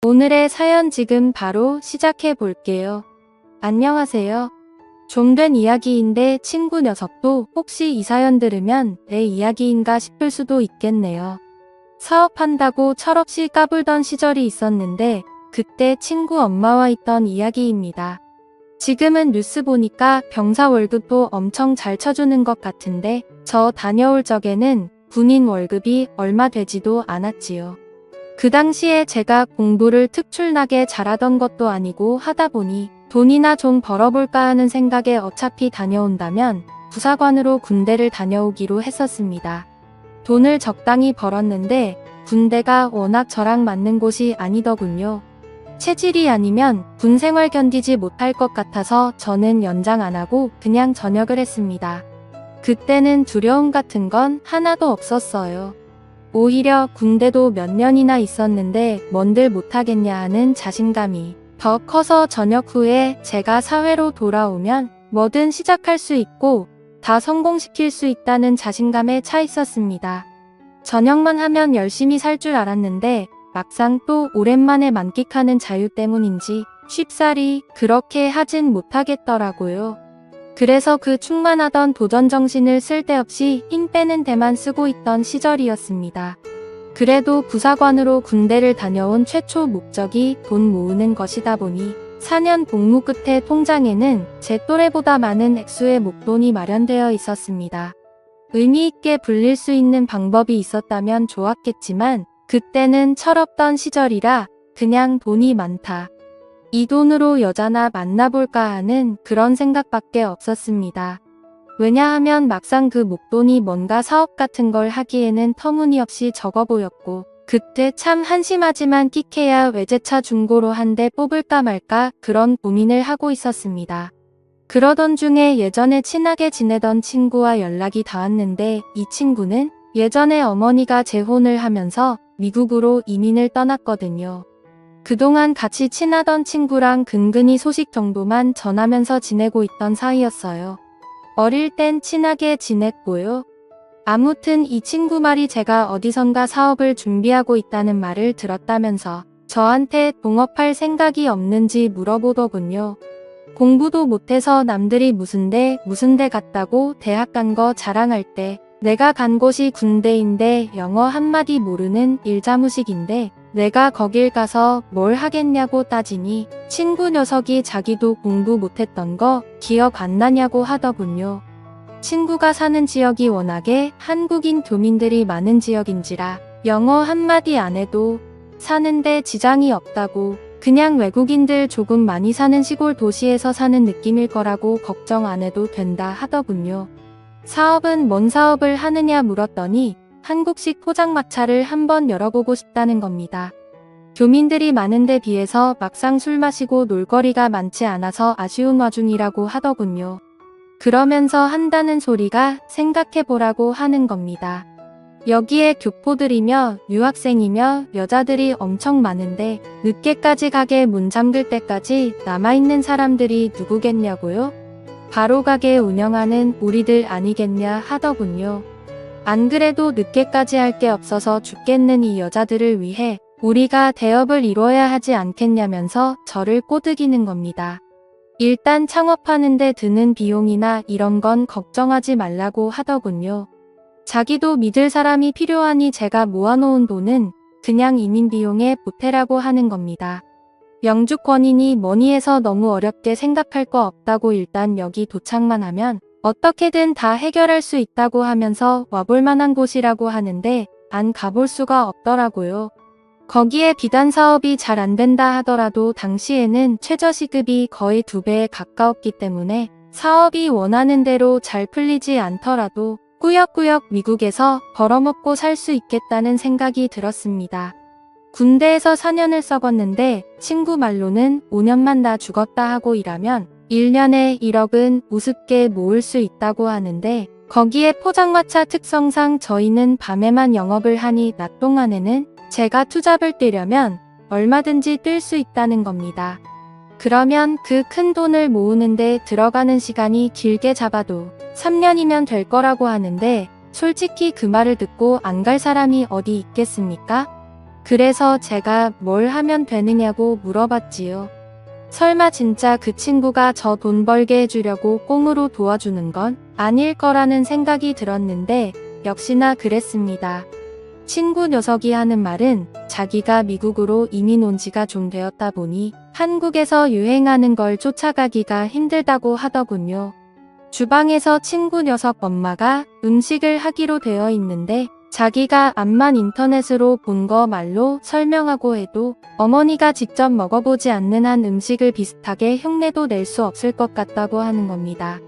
오늘의 사연 지금 바로 시작해 볼게요. 안녕하세요. 좀 된 이야기인데 친구 녀석도 혹시 이 사연 들으면 내 이야기인가 싶을 수도 있겠네요. 사업한다고 철없이 까불던 시절이 있었는데 그때 친구 엄마와 있던 이야기입니다. 지금은 뉴스 보니까 병사 월급도 엄청 잘 쳐주는 것 같은데 저 다녀올 적에는 군인 월급이 얼마 되지도 않았지요. 그 당시에 제가 공부를 특출나게 잘하던 것도 아니고 하다 보니 돈이나 좀 벌어볼까 하는 생각에 어차피 다녀온다면 부사관으로 군대를 다녀오기로 했었습니다. 돈을 적당히 벌었는데 군대가 워낙 저랑 맞는 곳이 아니더군요. 체질이 아니면 군 생활 견디지 못할 것 같아서 저는 연장 안 하고 그냥 전역을 했습니다. 그때는 두려움 같은 건 하나도 없었어요. 오히려 군대도 몇 년이나 있었는데 뭔들 못하겠냐 하는 자신감이 더 커서 전역 후에 제가 사회로 돌아오면 뭐든 시작할 수 있고 다 성공시킬 수 있다는 자신감에 차 있었습니다. 전역만 하면 열심히 살 줄 알았는데 막상 또 오랜만에 만끽하는 자유 때문인지 쉽사리 그렇게 하진 못하겠더라고요. 그래서 그 충만하던 도전정신을 쓸데없이 힘 빼는 데만 쓰고 있던 시절이었습니다. 그래도 부사관으로 군대를 다녀온 최초 목적이 돈 모으는 것이다 보니 4년 복무 끝에 통장에는 제 또래보다 많은 액수의 목돈이 마련되어 있었습니다. 의미 있게 불릴 수 있는 방법이 있었다면 좋았겠지만 그때는 철없던 시절이라 그냥 돈이 많다. 이 돈으로 여자나 만나볼까 하는 그런 생각밖에 없었습니다. 왜냐하면 막상 그 목돈이 뭔가 사업 같은 걸 하기에는 터무니없이 적어 보였고 그때 참 한심하지만 끽해야 외제차 중고로 한 대 뽑을까 말까 그런 고민을 하고 있었습니다. 그러던 중에 예전에 친하게 지내던 친구와 연락이 닿았는데 이 친구는 예전에 어머니가 재혼을 하면서 미국으로 이민을 떠났거든요. 그동안 같이 친하던 친구랑 근근히 소식 정도만 전하면서 지내고 있던 사이였어요. 어릴 땐 친하게 지냈고요. 아무튼 이 친구 말이 제가 어디선가 사업을 준비하고 있다는 말을 들었다면서 저한테 동업할 생각이 없는지 물어보더군요. 공부도 못해서 남들이 무슨 대 갔다고 대학 간 거 자랑할 때 내가 간 곳이 군대인데 영어 한마디 모르는 일자무식인데 내가 거길 가서 뭘 하겠냐고 따지니 친구 녀석이 자기도 공부 못했던 거 기억 안 나냐고 하더군요. 친구가 사는 지역이 워낙에 한국인 교민들이 많은 지역인지라 영어 한마디 안 해도 사는데 지장이 없다고 그냥 외국인들 조금 많이 사는 시골 도시에서 사는 느낌일 거라고 걱정 안 해도 된다 하더군요. 사업은 뭔 사업을 하느냐 물었더니 한국식 포장마차를 한번 열어보고 싶다는 겁니다. 교민들이 많은데 비해서 막상 술 마시고 놀거리가 많지 않아서 아쉬운 와중이라고 하더군요. 그러면서 한다는 소리가 생각해보라고 하는 겁니다. 여기에 교포들이며 유학생이며 여자들이 엄청 많은데 늦게까지 가게 문 잠글 때까지 남아있는 사람들이 누구겠냐고요? 바로 가게 운영하는 우리들 아니겠냐 하더군요. 안 그래도 늦게까지 할 게 없어서 죽겠는 이 여자들을 위해 우리가 대업을 이뤄야 하지 않겠냐면서 저를 꼬드기는 겁니다. 일단 창업하는데 드는 비용이나 이런 건 걱정하지 말라고 하더군요. 자기도 믿을 사람이 필요하니 제가 모아놓은 돈은 그냥 이민 비용에 보태라고 하는 겁니다. 영주권이니 뭐니 해서 너무 어렵게 생각할 거 없다고 일단 여기 도착만 하면 어떻게든 다 해결할 수 있다고 하면서 와볼 만한 곳이라고 하는데 안 가볼 수가 없더라고요. 거기에 비단 사업이 잘 안 된다 하더라도 당시에는 최저시급이 거의 2배에 가까웠기 때문에 사업이 원하는 대로 잘 풀리지 않더라도 꾸역꾸역 미국에서 벌어먹고 살 수 있겠다는 생각이 들었습니다. 군대에서 4년을 썩었는데 친구 말로는 5년만 다 죽었다 하고 일하면 1년에 1억은 우습게 모을 수 있다고 하는데 거기에 포장마차 특성상 저희는 밤에만 영업을 하니 낮 동안에는 제가 투잡을 뛰려면 얼마든지 뛸 수 있다는 겁니다. 그러면 그 큰 돈을 모으는데 들어가는 시간이 길게 잡아도 3년이면 될 거라고 하는데 솔직히 그 말을 듣고 안 갈 사람이 어디 있겠습니까? 그래서 제가 뭘 하면 되느냐고 물어봤지요. 설마 진짜 그 친구가 저 돈 벌게 해주려고 꽁으로 도와주는 건 아닐 거라는 생각이 들었는데 역시나 그랬습니다. 친구 녀석이 하는 말은 자기가 미국으로 이민 온 지가 좀 되었다 보니 한국에서 유행하는 걸 쫓아가기가 힘들다고 하더군요. 주방에서 친구 녀석 엄마가 음식을 하기로 되어 있는데 자기가 암만 인터넷으로 본 거 말로 설명하고 해도 어머니가 직접 먹어보지 않는 한 음식을 비슷하게 흉내도 낼 수 없을 것 같다고 하는 겁니다.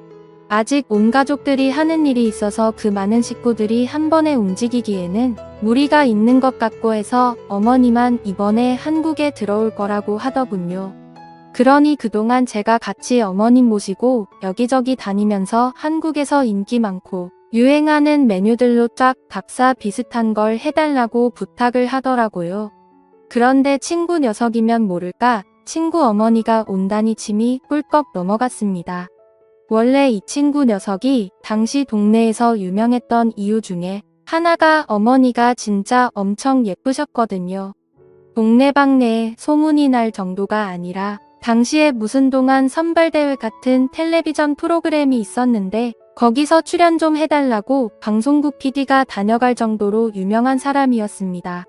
아직 온 가족들이 하는 일이 있어서 그 많은 식구들이 한 번에 움직이기에는 무리가 있는 것 같고 해서 어머니만 이번에 한국에 들어올 거라고 하더군요. 그러니 그동안 제가 같이 어머님 모시고 여기저기 다니면서 한국에서 인기 많고 유행하는 메뉴들로 쫙 답사 비슷한 걸 해달라고 부탁을 하더라고요. 그런데 친구 녀석이면 모를까 친구 어머니가 온다니 침이 꿀꺽 넘어갔습니다. 원래 이 친구 녀석이 당시 동네에서 유명했던 이유 중에 하나가 어머니가 진짜 엄청 예쁘셨거든요. 동네방네에 소문이 날 정도가 아니라 당시에 무슨 동안 선발대회 같은 텔레비전 프로그램이 있었는데 거기서 출연 좀 해달라고 방송국 PD가 다녀갈 정도로 유명한 사람이었습니다.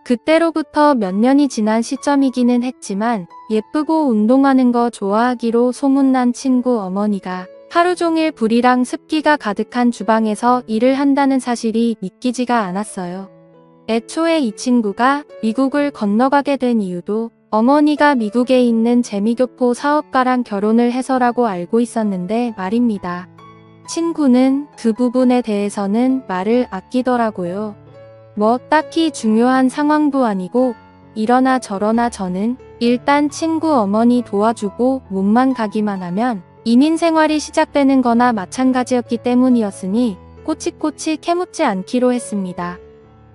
그때로부터 몇 년이 지난 시점이기는 했지만 예쁘고 운동하는 거 좋아하기로 소문난 친구 어머니가 하루 종일 불이랑 습기가 가득한 주방에서 일을 한다는 사실이 믿기지가 않았어요. 애초에 이 친구가 미국을 건너가게 된 이유도 어머니가 미국에 있는 재미교포 사업가랑 결혼을 해서라고 알고 있었는데 말입니다. 친구는 그 부분에 대해서는 말을 아끼더라고요. 뭐 딱히 중요한 상황도 아니고 이러나 저러나 저는 일단 친구 어머니 도와주고 몸만 가기만 하면 이민 생활이 시작되는 거나 마찬가지였기 때문이었으니 꼬치꼬치 캐묻지 않기로 했습니다.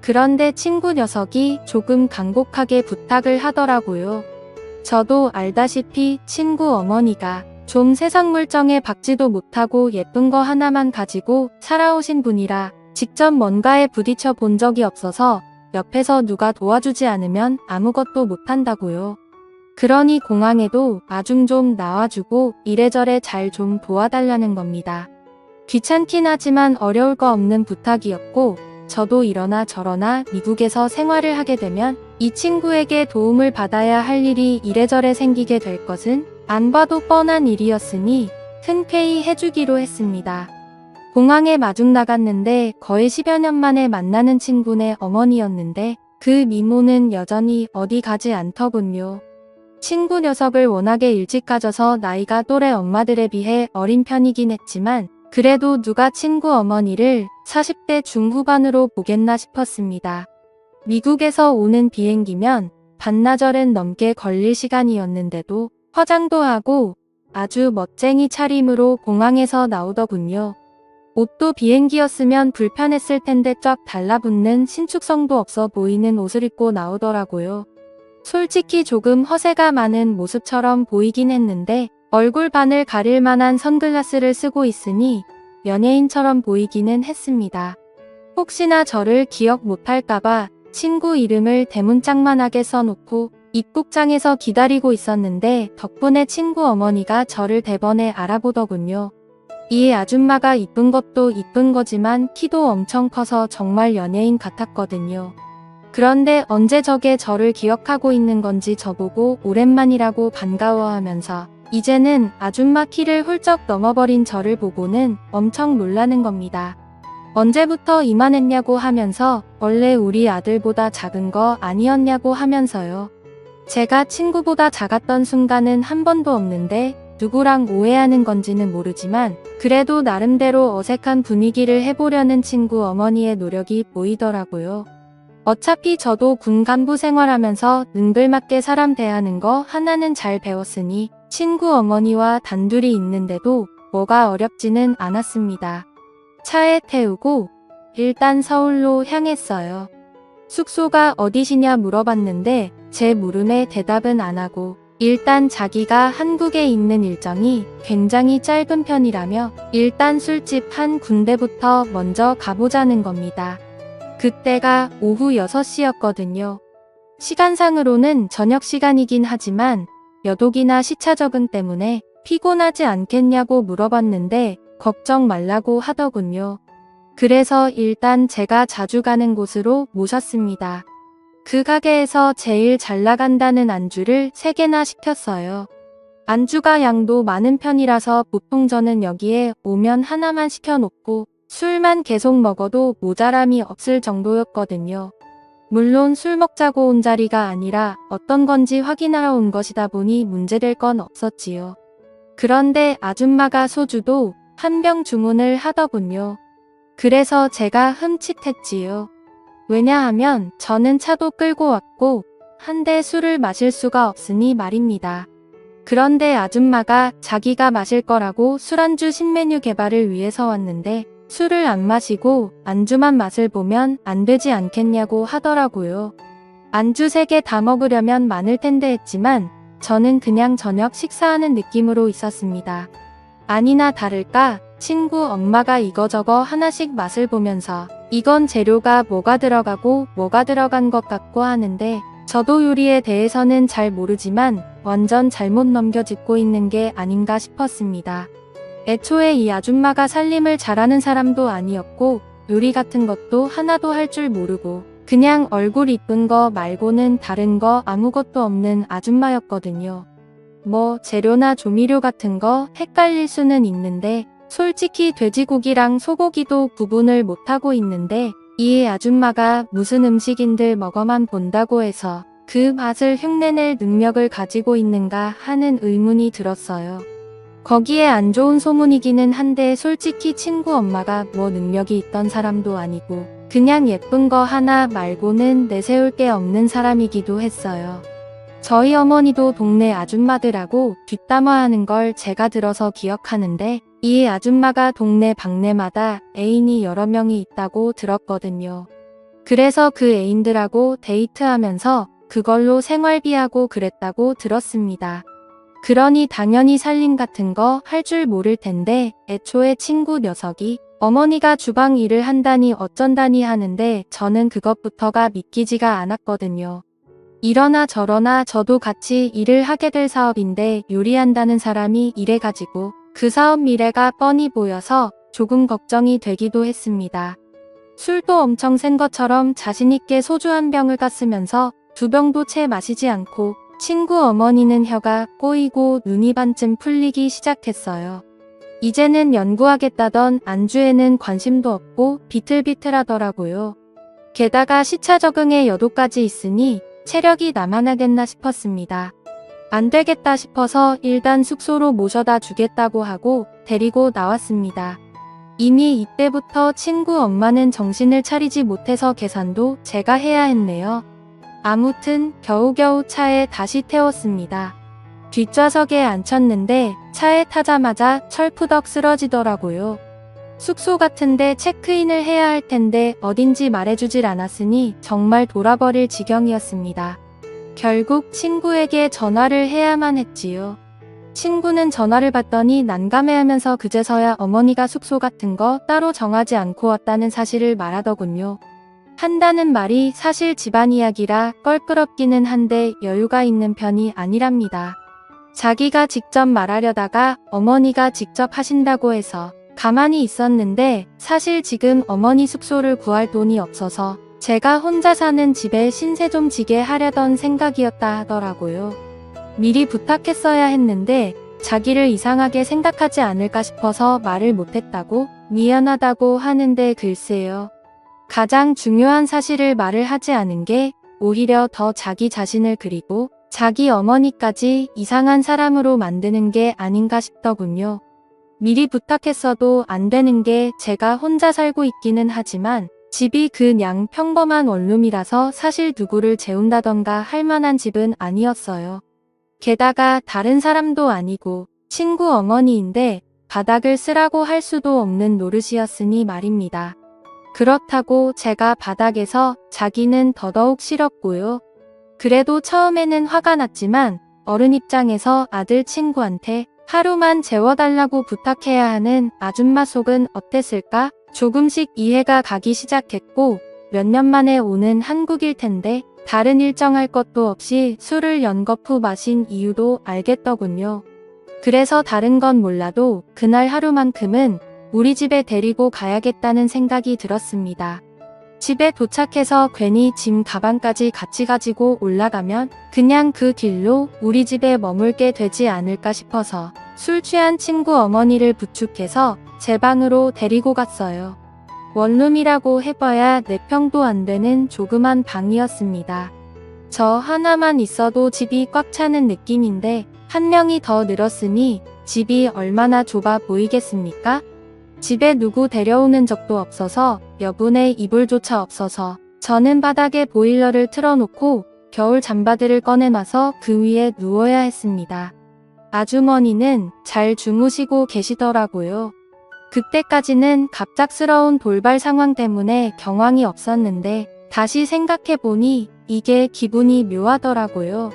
그런데 친구 녀석이 조금 간곡하게 부탁을 하더라고요. 저도 알다시피 친구 어머니가 좀 세상 물정에 박지도 못하고 예쁜 거 하나만 가지고 살아오신 분이라 직접 뭔가에 부딪혀 본 적이 없어서 옆에서 누가 도와주지 않으면 아무것도 못한다고요. 그러니 공항에도 마중 좀 나와주고 이래저래 잘 좀 도와달라는 겁니다. 귀찮긴 하지만 어려울 거 없는 부탁이었고 저도 이러나 저러나 미국에서 생활을 하게 되면 이 친구에게 도움을 받아야 할 일이 이래저래 생기게 될 것은 안 봐도 뻔한 일이었으니 흔쾌히 해주기로 했습니다. 공항에 마중 나갔는데 거의 10여 년 만에 만나는 친구네 어머니였는데 그 미모는 여전히 어디 가지 않더군요. 친구 녀석을 워낙에 일찍 가져서 나이가 또래 엄마들에 비해 어린 편이긴 했지만 그래도 누가 친구 어머니를 40대 중후반으로 보겠나 싶었습니다. 미국에서 오는 비행기면 반나절은 넘게 걸릴 시간이었는데도 화장도 하고 아주 멋쟁이 차림으로 공항에서 나오더군요. 옷도 비행기였으면 불편했을 텐데 쫙 달라붙는 신축성도 없어 보이는 옷을 입고 나오더라고요. 솔직히 조금 허세가 많은 모습처럼 보이긴 했는데 얼굴 반을 가릴 만한 선글라스를 쓰고 있으니 연예인처럼 보이기는 했습니다. 혹시나 저를 기억 못할까봐 친구 이름을 대문짝만하게 써놓고 입국장에서 기다리고 있었는데 덕분에 친구 어머니가 저를 대번에 알아보더군요. 이 아줌마가 이쁜 것도 이쁜 거지만 키도 엄청 커서 정말 연예인 같았거든요. 그런데 언제 저게 저를 기억하고 있는 건지 저보고 오랜만이라고 반가워하면서 이제는 아줌마 키를 훌쩍 넘어버린 저를 보고는 엄청 놀라는 겁니다. 언제부터 이만했냐고 하면서 원래 우리 아들보다 작은 거 아니었냐고 하면서요. 제가 친구보다 작았던 순간은 한 번도 없는데 누구랑 오해하는 건지는 모르지만 그래도 나름대로 어색한 분위기를 해보려는 친구 어머니의 노력이 보이더라고요. 어차피 저도 군 간부 생활하면서 능글맞게 사람 대하는 거 하나는 잘 배웠으니 친구 어머니와 단둘이 있는데도 뭐가 어렵지는 않았습니다. 차에 태우고 일단 서울로 향했어요. 숙소가 어디시냐 물어봤는데 제 물음에 대답은 안 하고 일단 자기가 한국에 있는 일정이 굉장히 짧은 편이라며 일단 술집 한 군데부터 먼저 가보자는 겁니다. 그때가 오후 6시였거든요. 시간상으로는 저녁 시간이긴 하지만 여독이나 시차 적응 때문에 피곤하지 않겠냐고 물어봤는데 걱정 말라고 하더군요. 그래서 일단 제가 자주 가는 곳으로 모셨습니다. 그 가게에서 제일 잘 나간다는 안주를 3개나 시켰어요. 안주가 양도 많은 편이라서 보통 저는 여기에 오면 하나만 시켜놓고 술만 계속 먹어도 모자람이 없을 정도였거든요. 물론 술 먹자고 온 자리가 아니라 어떤 건지 확인하러 온 것이다 보니 문제될 건 없었지요. 그런데 아줌마가 소주도 한 병 주문을 하더군요. 그래서 제가 흠칫했지요. 왜냐하면 저는 차도 끌고 왔고 한데 술을 마실 수가 없으니 말입니다. 그런데 아줌마가 자기가 마실 거라고 술안주 신메뉴 개발을 위해서 왔는데 술을 안 마시고 안주만 맛을 보면 안 되지 않겠냐고 하더라고요. 안주 3개 다 먹으려면 많을 텐데 했지만 저는 그냥 저녁 식사하는 느낌으로 있었습니다. 아니나 다를까 친구 엄마가 이거저거 하나씩 맛을 보면서 이건 재료가 뭐가 들어가고 뭐가 들어간 것 같고 하는데 저도 요리에 대해서는 잘 모르지만 완전 잘못 넘겨짚고 있는 게 아닌가 싶었습니다. 애초에 이 아줌마가 살림을 잘하는 사람도 아니었고 요리 같은 것도 하나도 할 줄 모르고 그냥 얼굴 이쁜 거 말고는 다른 거 아무것도 없는 아줌마였거든요. 뭐 재료나 조미료 같은 거 헷갈릴 수는 있는데 솔직히 돼지고기랑 소고기도 구분을 못하고 있는데 이 아줌마가 무슨 음식인들 먹어만 본다고 해서 그 맛을 흉내낼 능력을 가지고 있는가 하는 의문이 들었어요. 거기에 안 좋은 소문이기는 한데 솔직히 친구 엄마가 뭐 능력이 있던 사람도 아니고 그냥 예쁜 거 하나 말고는 내세울 게 없는 사람이기도 했어요. 저희 어머니도 동네 아줌마들하고 뒷담화하는 걸 제가 들어서 기억하는데 이 아줌마가 동네 방네마다 애인이 여러 명이 있다고 들었거든요. 그래서 그 애인들하고 데이트하면서 그걸로 생활비하고 그랬다고 들었습니다. 그러니 당연히 살림 같은 거 할 줄 모를 텐데 애초에 친구 녀석이 어머니가 주방 일을 한다니 어쩐다니 하는데 저는 그것부터가 믿기지가 않았거든요. 이러나 저러나 저도 같이 일을 하게 될 사업인데 요리한다는 사람이 이래가지고 그 사업 미래가 뻔히 보여서 조금 걱정이 되기도 했습니다. 술도 엄청 센 것처럼 자신있게 소주 한 병을 깠으면서 2병도 채 마시지 않고 친구 어머니는 혀가 꼬이고 눈이 반쯤 풀리기 시작했어요. 이제는 연구하겠다던 안주에는 관심도 없고 비틀비틀하더라고요. 게다가 시차 적응에 여도까지 있으니 체력이 남아나겠나 싶었습니다. 안 되겠다 싶어서 일단 숙소로 모셔다 주겠다고 하고 데리고 나왔습니다. 이미 이때부터 친구 엄마는 정신을 차리지 못해서 계산도 제가 해야 했네요. 아무튼 겨우겨우 차에 다시 태웠습니다. 뒷좌석에 앉혔는데 차에 타자마자 철푸덕 쓰러지더라고요. 숙소 같은데 체크인을 해야 할 텐데 어딘지 말해주질 않았으니 정말 돌아버릴 지경이었습니다. 결국 친구에게 전화를 해야만 했지요. 친구는 전화를 받더니 난감해하면서 그제서야 어머니가 숙소 같은 거 따로 정하지 않고 왔다는 사실을 말하더군요. 한다는 말이 사실 집안 이야기라 껄끄럽기는 한데 여유가 있는 편이 아니랍니다. 자기가 직접 말하려다가 어머니가 직접 하신다고 해서 가만히 있었는데 사실 지금 어머니 숙소를 구할 돈이 없어서 제가 혼자 사는 집에 신세 좀 지게 하려던 생각이었다 하더라고요. 미리 부탁했어야 했는데 자기를 이상하게 생각하지 않을까 싶어서 말을 못했다고 미안하다고 하는데 글쎄요. 가장 중요한 사실을 말을 하지 않은 게 오히려 더 자기 자신을 그리고 자기 어머니까지 이상한 사람으로 만드는 게 아닌가 싶더군요. 미리 부탁했어도 안 되는 게 제가 혼자 살고 있기는 하지만 집이 그냥 평범한 원룸이라서 사실 누구를 재운다던가 할 만한 집은 아니었어요. 게다가 다른 사람도 아니고 친구 어머니인데 바닥을 쓰라고 할 수도 없는 노릇이었으니 말입니다. 그렇다고 제가 바닥에서 자기는 더더욱 싫었고요. 그래도 처음에는 화가 났지만 어른 입장에서 아들 친구한테 하루만 재워달라고 부탁해야 하는 아줌마 속은 어땠을까? 조금씩 이해가 가기 시작했고 몇 년 만에 오는 한국일 텐데 다른 일정할 것도 없이 술을 연거푸 마신 이유도 알겠더군요. 그래서 다른 건 몰라도 그날 하루만큼은 우리 집에 데리고 가야겠다는 생각이 들었습니다. 집에 도착해서 괜히 짐 가방까지 같이 가지고 올라가면 그냥 그 길로 우리 집에 머물게 되지 않을까 싶어서 술 취한 친구 어머니를 부축해서 제 방으로 데리고 갔어요. 원룸이라고 해봐야 4평도 안 되는 조그만 방이었습니다. 저 하나만 있어도 집이 꽉 차는 느낌인데 한 명이 더 늘었으니 집이 얼마나 좁아 보이겠습니까? 집에 누구 데려오는 적도 없어서 여분의 이불조차 없어서 저는 바닥에 보일러를 틀어놓고 겨울 잠바들을 꺼내놔서 그 위에 누워야 했습니다. 아주머니는 잘 주무시고 계시더라고요. 그때까지는 갑작스러운 돌발 상황 때문에 경황이 없었는데 다시 생각해보니 이게 기분이 묘하더라고요.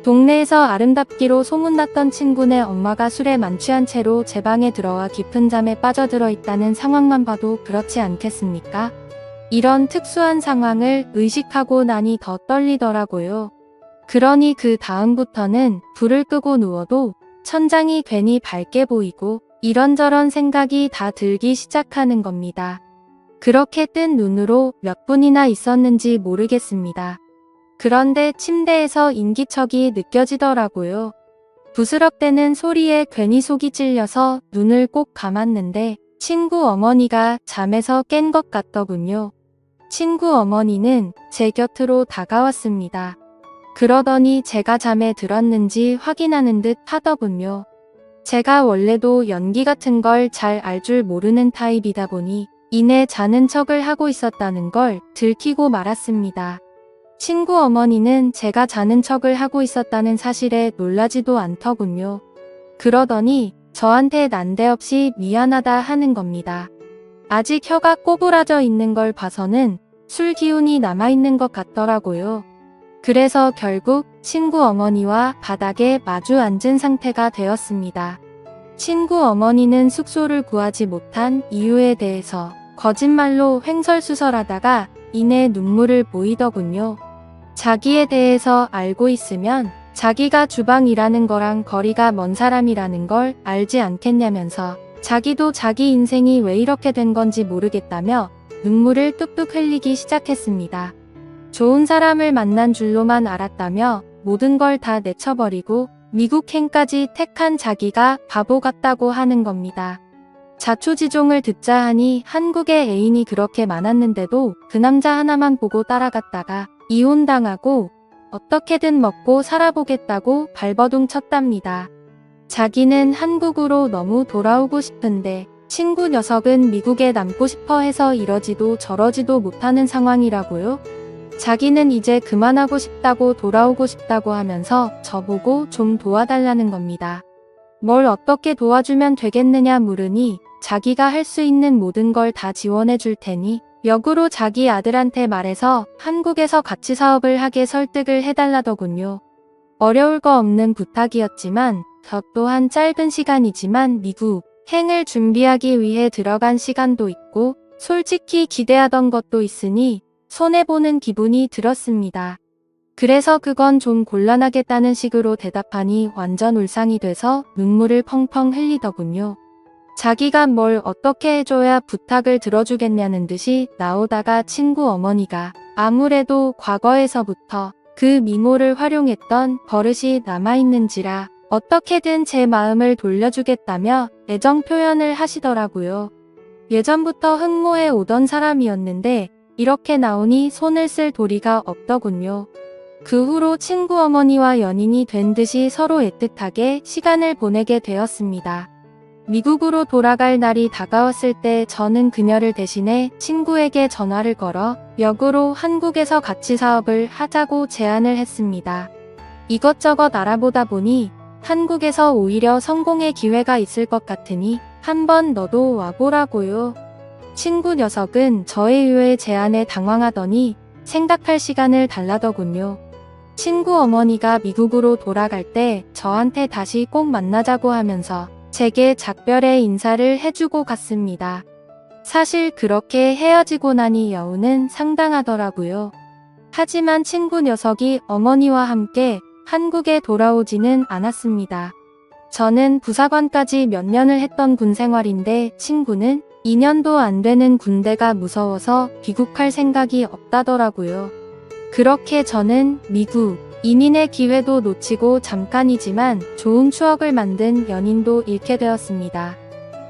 동네에서 아름답기로 소문났던 친구네 엄마가 술에 만취한 채로 제 방에 들어와 깊은 잠에 빠져들어 있다는 상황만 봐도 그렇지 않겠습니까? 이런 특수한 상황을 의식하고 나니 더 떨리더라고요. 그러니 그 다음부터는 불을 끄고 누워도 천장이 괜히 밝게 보이고 이런저런 생각이 다 들기 시작하는 겁니다. 그렇게 뜬 눈으로 몇 분이나 있었는지 모르겠습니다. 그런데 침대에서 인기척이 느껴지더라고요. 부스럭대는 소리에 괜히 속이 찔려서 눈을 꼭 감았는데 친구 어머니가 잠에서 깬 것 같더군요. 친구 어머니는 제 곁으로 다가왔습니다. 그러더니 제가 잠에 들었는지 확인하는 듯 하더군요. 제가 원래도 연기 같은 걸 잘 알 줄 모르는 타입이다 보니 이내 자는 척을 하고 있었다는 걸 들키고 말았습니다. 친구 어머니는 제가 자는 척을 하고 있었다는 사실에 놀라지도 않더군요. 그러더니 저한테 난데없이 미안하다 하는 겁니다. 아직 혀가 꼬부라져 있는 걸 봐서는 술 기운이 남아있는 것 같더라고요. 그래서 결국 친구 어머니와 바닥에 마주 앉은 상태가 되었습니다. 친구 어머니는 숙소를 구하지 못한 이유에 대해서 거짓말로 횡설수설하다가 이내 눈물을 보이더군요. 자기에 대해서 알고 있으면 자기가 주방 일하는 거랑 거리가 먼 사람이라는 걸 알지 않겠냐면서 자기도 자기 인생이 왜 이렇게 된 건지 모르겠다며 눈물을 뚝뚝 흘리기 시작했습니다. 좋은 사람을 만난 줄로만 알았다며 모든 걸 다 내쳐버리고 미국행까지 택한 자기가 바보 같다고 하는 겁니다. 자초지종을 듣자 하니 한국에 애인이 그렇게 많았는데도 그 남자 하나만 보고 따라갔다가 이혼당하고 어떻게든 먹고 살아보겠다고 발버둥 쳤답니다. 자기는 한국으로 너무 돌아오고 싶은데 친구 녀석은 미국에 남고 싶어 해서 이러지도 저러지도 못하는 상황이라고요? 자기는 이제 그만하고 싶다고 돌아오고 싶다고 하면서 저보고 좀 도와달라는 겁니다. 뭘 어떻게 도와주면 되겠느냐 물으니 자기가 할 수 있는 모든 걸 다 지원해 줄 테니 역으로 자기 아들한테 말해서 한국에서 같이 사업을 하게 설득을 해달라더군요. 어려울 거 없는 부탁이었지만 저 또한 짧은 시간이지만 미국 행을 준비하기 위해 들어간 시간도 있고 솔직히 기대하던 것도 있으니 손해보는 기분이 들었습니다. 그래서 그건 좀 곤란하겠다는 식으로 대답하니 완전 울상이 돼서 눈물을 펑펑 흘리더군요. 자기가 뭘 어떻게 해줘야 부탁을 들어주겠냐는 듯이 나오다가 친구 어머니가 아무래도 과거에서부터 그 미모를 활용했던 버릇이 남아있는지라 어떻게든 제 마음을 돌려주겠다며 애정 표현을 하시더라고요. 예전부터 흑모에 오던 사람이었는데 이렇게 나오니 손을 쓸 도리가 없더군요. 그 후로 친구 어머니와 연인이 된 듯이 서로 애틋하게 시간을 보내게 되었습니다. 미국으로 돌아갈 날이 다가왔을 때 저는 그녀를 대신해 친구에게 전화를 걸어 역으로 한국에서 같이 사업을 하자고 제안을 했습니다. 이것저것 알아보다 보니 한국에서 오히려 성공의 기회가 있을 것 같으니 한번 너도 와보라고요. 친구 녀석은 저의 의외의 제안에 당황하더니 생각할 시간을 달라더군요. 친구 어머니가 미국으로 돌아갈 때 저한테 다시 꼭 만나자고 하면서 제게 작별의 인사를 해주고 갔습니다. 사실 그렇게 헤어지고 나니 여운은 상당하더라고요. 하지만 친구 녀석이 어머니와 함께 한국에 돌아오지는 않았습니다. 저는 부사관까지 몇 년을 했던 군 생활인데 친구는 2년도 안 되는 군대가 무서워서 귀국할 생각이 없다더라고요. 그렇게 저는 미국 이민의 기회도 놓치고 잠깐이지만 좋은 추억을 만든 연인도 잃게 되었습니다.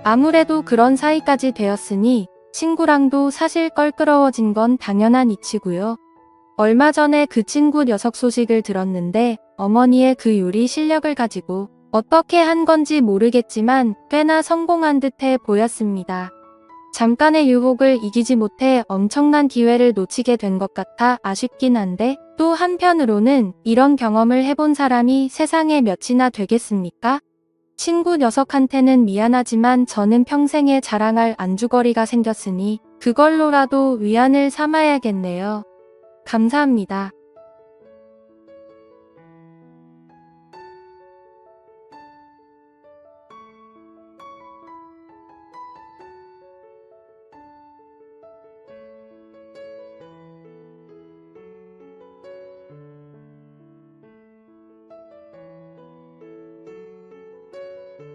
아무래도 그런 사이까지 되었으니 친구랑도 사실 껄끄러워진 건 당연한 이치고요. 얼마 전에 그 친구 녀석 소식을 들었는데 어머니의 그 요리 실력을 가지고 어떻게 한 건지 모르겠지만 꽤나 성공한 듯해 보였습니다. 잠깐의 유혹을 이기지 못해 엄청난 기회를 놓치게 된 것 같아 아쉽긴 한데 또 한편으로는 이런 경험을 해본 사람이 세상에 몇이나 되겠습니까? 친구 녀석한테는 미안하지만 저는 평생에 자랑할 안주거리가 생겼으니 그걸로라도 위안을 삼아야겠네요. 감사합니다.